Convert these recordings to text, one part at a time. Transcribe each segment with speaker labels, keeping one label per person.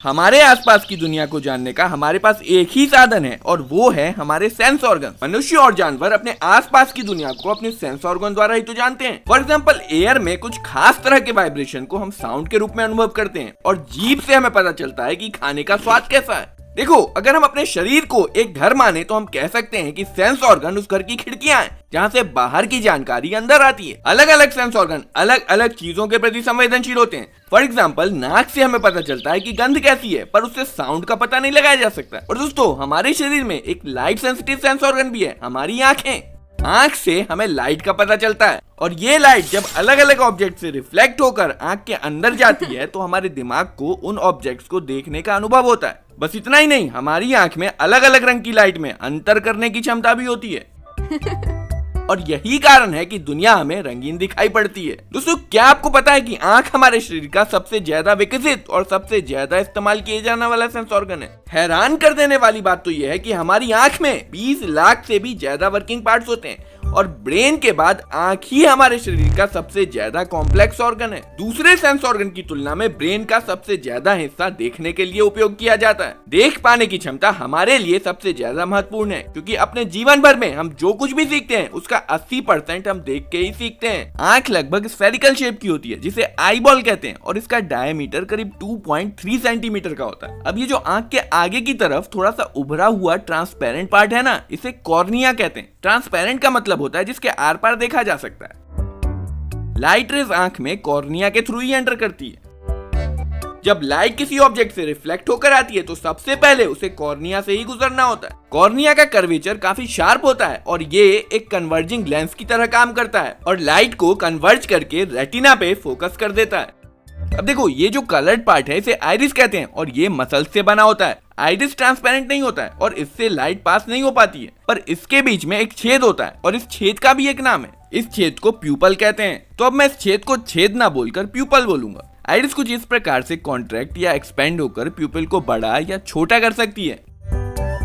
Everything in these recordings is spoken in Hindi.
Speaker 1: हमारे आसपास की दुनिया को जानने का हमारे पास एक ही साधन है और वो है हमारे सेंस ऑर्गन। मनुष्य और जानवर अपने आसपास की दुनिया को अपने सेंस ऑर्गन द्वारा ही तो जानते हैं। फॉर एग्जाम्पल, एयर में कुछ खास तरह के वाइब्रेशन को हम साउंड के रूप में अनुभव करते हैं और जीभ से हमें पता चलता है कि खाने का स्वाद कैसा है। देखो, अगर हम अपने शरीर को एक घर माने तो हम कह सकते हैं कि सेंस ऑर्गन उस घर की खिड़कियां हैं जहां से बाहर की जानकारी अंदर आती है। अलग अलग सेंस ऑर्गन अलग अलग चीजों के प्रति संवेदनशील होते हैं। फॉर एग्जाम्पल, नाक से हमें पता चलता है कि गंध कैसी है, पर उससे साउंड का पता नहीं लगाया जा सकता। और दोस्तों, हमारे शरीर में एक लाइट सेंसिटिव सेंस ऑर्गन भी है, हमारी आंखें। आंख से हमें लाइट का पता चलता है और ये लाइट जब अलग अलग ऑब्जेक्ट से रिफ्लेक्ट होकर आंख के अंदर जाती है तो हमारे दिमाग को उन ऑब्जेक्ट्स को देखने का अनुभव होता है। बस इतना ही नहीं, हमारी आंख में अलग अलग रंग की लाइट में अंतर करने की क्षमता भी होती है और यही कारण है कि दुनिया हमें रंगीन दिखाई पड़ती है। दोस्तों, क्या आपको पता है कि आंख हमारे शरीर का सबसे ज्यादा विकसित और सबसे ज्यादा इस्तेमाल किए जाने वाला सेंस ऑर्गन है। हैरान कर देने वाली बात तो यह है कि हमारी आंख में 20 लाख से भी ज्यादा वर्किंग पार्ट्स होते हैं और ब्रेन के बाद आंख ही हमारे शरीर का सबसे ज्यादा कॉम्प्लेक्स ऑर्गन है। दूसरे सेंस ऑर्गन की तुलना में ब्रेन का सबसे ज्यादा हिस्सा देखने के लिए उपयोग किया जाता है। देख पाने की क्षमता हमारे लिए सबसे ज्यादा महत्वपूर्ण है क्योंकि अपने जीवन भर में हम जो कुछ भी सीखते हैं उसका 80% हम देख के ही सीखते हैं। आंख लगभग स्फेरिकल शेप की होती है जिसे आई बॉल कहते हैं और इसका डायमीटर करीब 2.3 सेंटीमीटर का होता है। अब ये जो आंख के आगे की तरफ थोड़ा सा उभरा हुआ ट्रांसपेरेंट पार्ट है ना, इसे कॉर्निया कहते हैं। ट्रांसपेरेंट का मतलब होता है जिसके आर पार देखा जा सकता है। लाइट रेज आंख में कॉर्निया के थ्रू ही एंटर करती है। जब लाइट किसी ऑब्जेक्ट से रिफ्लेक्ट होकर आती है तो सबसे पहले उसे कॉर्निया से ही गुजरना होता है। कॉर्निया का कर्वेचर काफी शार्प होता है और ये एक कन्वर्जिंग लेंस की तरह काम करता है और लाइट को कन्वर्ज करके रेटिना पे फोकस कर देता है। अब देखो, ये जो कलर्ड पार्ट है इसे आइरिस कहते हैं और ये मसल से बना होता है। आइरिस ट्रांसपेरेंट नहीं होता है और इससे लाइट पास नहीं हो पाती है, पर इसके बीच में एक छेद होता है और इस छेद का भी एक नाम है। इस छेद को प्यूपल कहते हैं। तो अब मैं इस छेद को छेद ना बोलकर प्यूपल बोलूंगा। आइरिस कुछ इस प्रकार से कॉन्ट्रैक्ट या एक्सपेंड होकर प्यूपल को बड़ा या छोटा कर सकती है,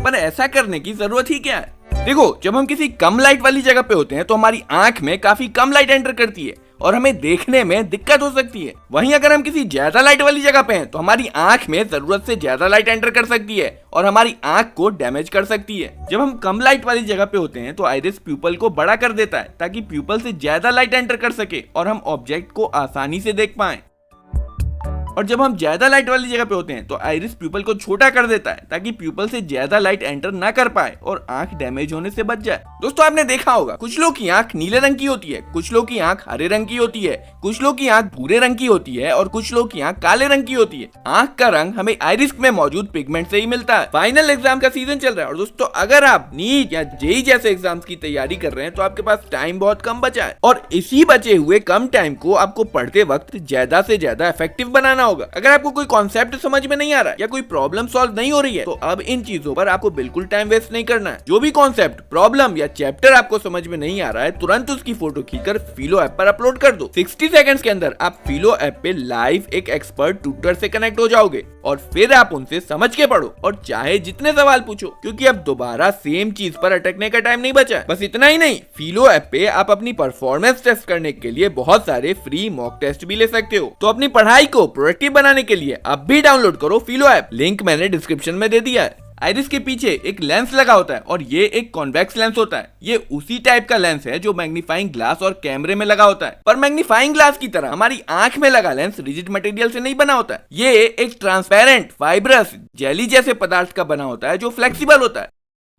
Speaker 1: पर ऐसा करने की जरूरत ही क्या है? देखो, जब हम किसी कम लाइट वाली जगह पे होते हैं तो हमारी आंख में काफी कम लाइट एंटर करती है और हमें देखने में दिक्कत हो सकती है। वहीं अगर हम किसी ज्यादा लाइट वाली जगह पे हैं तो हमारी आंख में जरूरत से ज्यादा लाइट एंटर कर सकती है और हमारी आंख को डैमेज कर सकती है। जब हम कम लाइट वाली जगह पे होते हैं तो आइरिस प्यूपल को बड़ा कर देता है ताकि प्यूपल से ज्यादा लाइट एंटर कर सके और हम ऑब्जेक्ट को आसानी से देख पाएं। और जब हम ज्यादा लाइट वाली जगह पे होते हैं तो आइरिस प्यूपल को छोटा कर देता है ताकि प्यूपल से ज्यादा लाइट एंटर ना कर पाए और आंख डैमेज होने से बच जाए। दोस्तों, आपने देखा होगा कुछ लोग की आंख नीले रंग की होती है, कुछ लोग की आंख हरे रंग की होती है, कुछ लोग की आंख भूरे रंग की होती है और कुछ लोग की आंख काले रंग की होती है। आंख का रंग हमें आइरिस में मौजूद पिगमेंट से ही मिलता है। फाइनल एग्जाम का सीजन चल रहा है और दोस्तों, अगर आप नीट या जेईई जैसे एग्जाम्स की तैयारी कर रहे हैं तो आपके पास टाइम बहुत कम बचा है और इसी बचे हुए कम टाइम को आपको पढ़ते वक्त ज्यादा से ज्यादा इफेक्टिव बनाना होगा। अगर आपको कोई कॉन्सेप्ट समझ में नहीं आ रहा है या कोई प्रॉब्लम सॉल्व नहीं हो रही है तो अब इन चीजों पर आपको बिल्कुल टाइम वेस्ट नहीं करना है। जो भी कॉन्सेप्ट, प्रॉब्लम या चैप्टर आपको समझ में नहीं आ रहा है, तुरंत उसकी फोटो खींचकर फिलो ऐप पर अपलोड कर दो। 60 सेकंड्स के अंदर आप फिलो ऐप पे लाइव एक एक्सपर्ट ट्यूटर से कनेक्ट हो जाओगे और फिर आप उनसे समझ के पढ़ो और चाहे जितने सवाल पूछो, क्योंकि अब दोबारा सेम चीज पर अटकने का टाइम नहीं बचा है। बस इतना ही नहीं, फिलो ऐप पे आप अपनी परफॉर्मेंस टेस्ट करने के लिए बहुत सारे फ्री मॉक टेस्ट भी ले सकते हो। तो अपनी पढ़ाई को प्रोडक्टिव बनाने के लिए अब भी डाउनलोड करो फिलो ऐप। लिंक मैंने डिस्क्रिप्शन में दे दिया है। आइरिस के पीछे एक लेंस लगा होता है और ये एक कॉन्वेक्स लेंस होता है। ये उसी टाइप का लेंस है जो मैग्नीफाइंग ग्लास और कैमरे में लगा होता है, पर मैग्नीफाइंग ग्लास की तरह हमारी आंख में लगा लेंस रिजिड मटेरियल से नहीं बना होता है। ये एक ट्रांसपेरेंट, फाइब्रस, जेली जैसे पदार्थ का बना होता है जो फ्लेक्सिबल होता है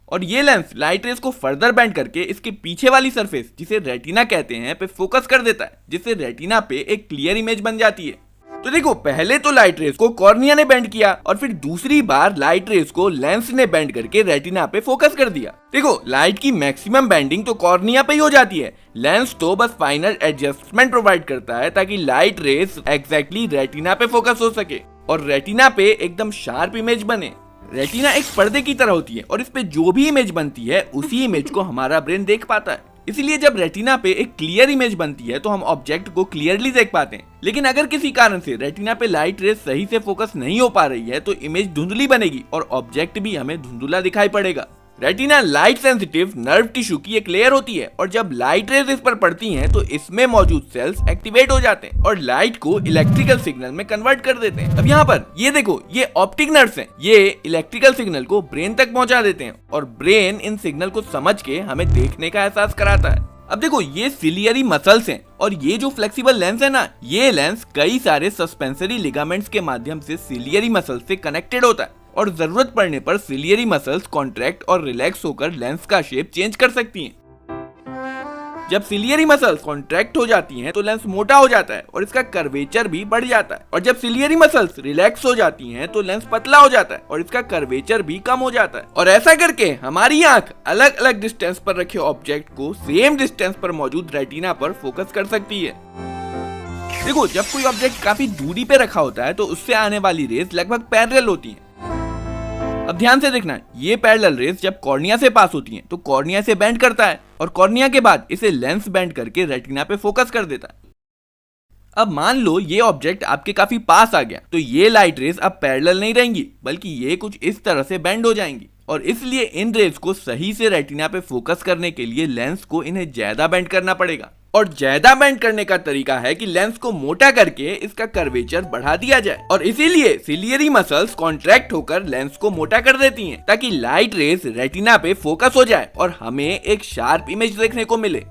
Speaker 1: और ये लेंस लाइट रेज को फर्दर बेंड करके इसके पीछे वाली सरफेस, जिसे रेटिना कहते हैं, पे फोकस कर देता है, जिससे रेटिना पे एक क्लियर इमेज बन जाती है। तो देखो, पहले तो लाइट रेज को कॉर्निया ने बेंड किया और फिर दूसरी बार लाइट रेज को लेंस ने बेंड करके रेटिना पे फोकस कर दिया। देखो, लाइट की मैक्सिमम बेंडिंग तो कॉर्निया पे ही हो जाती है, लेंस तो बस फाइनल एडजस्टमेंट प्रोवाइड करता है ताकि लाइट रेज एग्जैक्टली रेटिना पे फोकस हो सके और रेटिना पे एकदम शार्प इमेज बने। रेटिना एक पर्दे की तरह होती है और इस पे जो भी इमेज बनती है उसी इमेज को हमारा ब्रेन देख पाता है। इसलिए जब रेटिना पे एक क्लियर इमेज बनती है तो हम ऑब्जेक्ट को क्लियरली देख पाते हैं। लेकिन अगर किसी कारण से रेटिना पे लाइट रेज सही से फोकस नहीं हो पा रही है तो इमेज धुंधली बनेगी और ऑब्जेक्ट भी हमें धुंधला दिखाई पड़ेगा। Retina light sensitive nerve tissue की एक लेयर होती है और जब लाइट रेज इस पर पड़ती हैं तो इसमें मौजूद सेल्स एक्टिवेट हो जाते हैं और लाइट को इलेक्ट्रिकल सिग्नल में कन्वर्ट कर देते हैं। अब यहाँ पर ये देखो, ये ऑप्टिक नर्व्स हैं, ये इलेक्ट्रिकल सिग्नल को ब्रेन तक पहुंचा देते हैं और ब्रेन इन सिग्नल को समझ के हमें देखने का एहसास कराता है। अब देखो, ये सिलियरी मसल्स हैं और ये जो फ्लेक्सिबल लेंस है ना, ये लेंस कई सारे सस्पेंसरी लिगामेंट्स के माध्यम से सिलियरी मसल्स से कनेक्टेड होता है और जरूरत पड़ने पर सिलियरी मसल्स कॉन्ट्रैक्ट और रिलैक्स होकर लेंस का शेप चेंज कर सकती हैं। जब सिलियरी मसल्स कॉन्ट्रैक्ट हो जाती हैं तो लेंस मोटा हो जाता है और इसका कर्वेचर भी बढ़ जाता है और जब सिलियरी मसल्स रिलैक्स हो जाती हैं तो लेंस पतला हो जाता है और इसका कर्वेचर भी कम हो जाता है और ऐसा करके हमारी आंख अलग अलग डिस्टेंस पर रखे ऑब्जेक्ट को सेम डिस्टेंस पर मौजूद रेटिना पर फोकस कर सकती है। देखो, जब कोई ऑब्जेक्ट काफी दूरी पे रखा होता है तो उससे आने वाली रेज लगभग पैरेलल होती हैं। अब ध्यान से देखना, ये पैरेलल रेज जब कॉर्निया से पास होती हैं तो कॉर्निया से बेंड करता है और कॉर्निया के बाद इसे लेंस बेंड करके रेटिना पे फोकस कर देता है। अब मान लो ये ऑब्जेक्ट आपके काफी पास आ गया तो ये लाइट रेज अब पैरेलल नहीं रहेंगी बल्कि ये कुछ इस तरह से बेंड हो जाएंगी और इसलिए इन रेज को सही से रेटिना पे फोकस करने के लिए लेंस को इन्हें ज्यादा बेंड करना पड़ेगा और ज्यादा बेंड करने का तरीका है कि लेंस को मोटा करके इसका कर्वेचर बढ़ा दिया जाए और इसीलिए सिलियरी मसल्स कॉन्ट्रैक्ट होकर लेंस को मोटा कर देती हैं ताकि लाइट रेज रेटिना पे फोकस हो जाए और हमें एक शार्प इमेज देखने को मिले।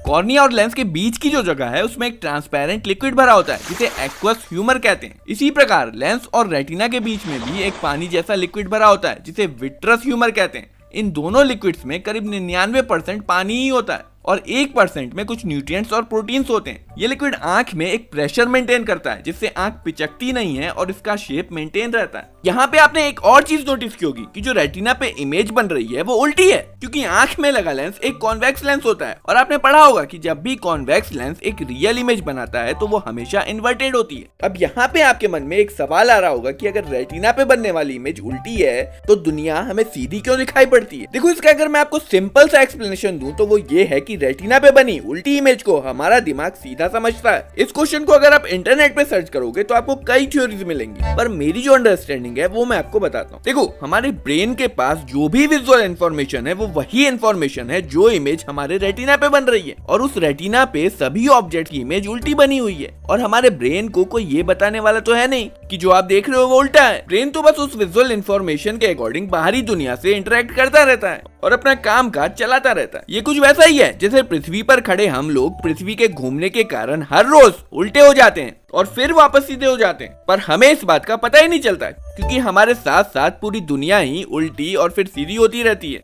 Speaker 1: कॉर्निया और लेंस के बीच की जो जगह है उसमें एक ट्रांसपेरेंट लिक्विड भरा होता है जिसे एक्वस ह्यूमर कहते हैं। इसी प्रकार लेंस और रेटिना के बीच में भी एक पानी जैसा लिक्विड भरा होता है जिसे विट्रस ह्यूमर कहते हैं। इन दोनों लिक्विड्स में करीब 99% पानी ही होता है और 1% में कुछ न्यूट्रिएंट्स और प्रोटीन्स होते हैं। ये लिक्विड आंख में एक प्रेशर मेंटेन करता है जिससे आंख पिचकती नहीं है और इसका शेप मेंटेन रहता है। यहाँ पे आपने एक और चीज नोटिस की होगी कि जो रेटिना पे इमेज बन रही है वो उल्टी है क्योंकि आंख में लगा लेंस एक कॉन्वेक्स लेंस होता है और आपने पढ़ा होगा कि जब भी कॉन्वेक्स लेंस एक रियल इमेज बनाता है तो वो हमेशा इन्वर्टेड होती है। अब यहाँ पे आपके मन में एक सवाल आ रहा होगा कि अगर रेटिना पे बनने वाली इमेज उल्टी है तो दुनिया हमें सीधी क्यों दिखाई पड़ती है। देखो, इसका अगर मैं आपको सिंपल सा एक्सप्लेनेशन दूं तो वो ये है कि रेटिना पे बनी उल्टी इमेज को हमारा दिमाग सीधा समझता है। इस क्वेश्चन को अगर आप इंटरनेट पे सर्च करोगे तो आपको कई थ्योरीज मिलेंगी पर मेरी जो अंडरस्टैंडिंग है वो मैं आपको बताता हूँ। देखो, हमारे ब्रेन के पास जो भी विजुअल इंफॉर्मेशन है वो वही इंफॉर्मेशन है जो इमेज हमारे रेटिना पे बन रही है और उस रेटिना पे सभी ऑब्जेक्ट की इमेज उल्टी बनी हुई है और हमारे ब्रेन को कोई ये बताने वाला तो है नहीं कि जो आप देख रहे हो वो उल्टा है। ब्रेन तो बस उस विजुअल इंफॉर्मेशन के अकॉर्डिंग बाहरी दुनिया से इंटरेक्ट करता रहता है और अपना काम काज चलाता रहता है। ये कुछ वैसा ही है जैसे पृथ्वी पर खड़े हम लोग पृथ्वी के घूमने के कारण हर रोज उल्टे हो जाते हैं और फिर वापस सीधे हो जाते हैं पर हमें इस बात का पता ही नहीं चलता क्योंकि हमारे साथ साथ पूरी दुनिया ही उल्टी और फिर सीधी होती रहती है।